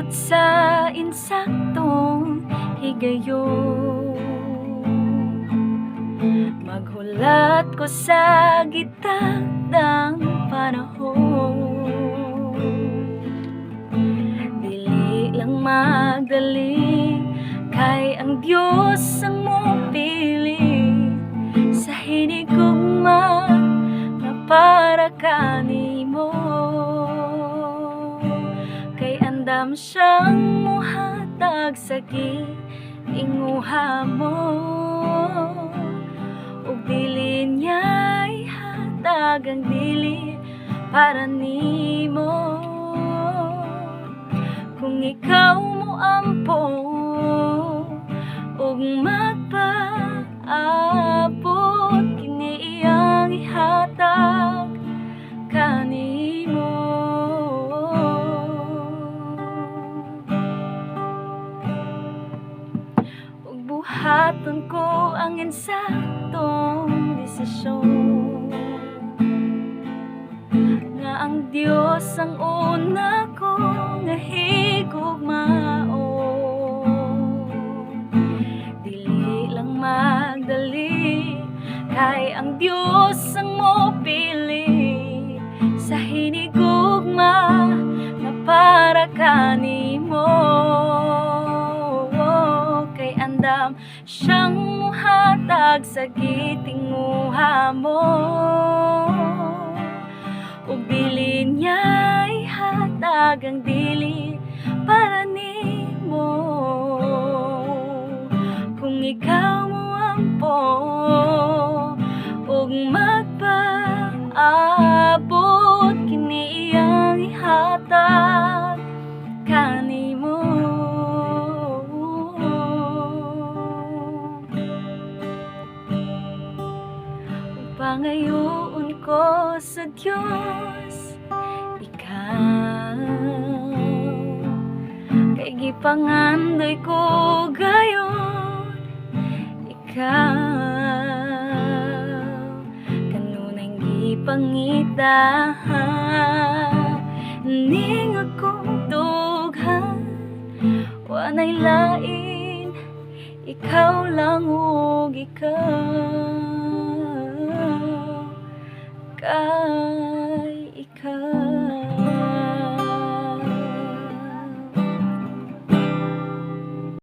Abot sa insaktong higayon, maghulat ko sa gitag ng panahon. Dili lang magdali, kay ang Diyos ang mopili sa hinigugma nga para kanimo. Kay andam siyang muhatag sa giinguha mo, ug dili niya ihatag ang dili para nimo. Kung ikaw mo ampo ug magpaabot, kini iyang ihatag kanimo. Ug buhaton ko ang insaktong desisyon, nga ang Diyos ang una ko nga higugmaon. Dili lang magdali, kay ang Diyos ang mopili sa hinigugma nga para kanimo. Kay andam siyang muhatag sa gitinguha mo, ug dili niya ihatag ang dili para nimo. Kung ikaw mo ampo ug magpaabot, kini iyang ihatag kanimo. Pangayoon ko sa Diyos ikaw, kay gipangandoy ko gayon ikaw. Kanunay gipangita ning akong tughan, wanay lain, ikaw lang ug ikaw, kay ikaw.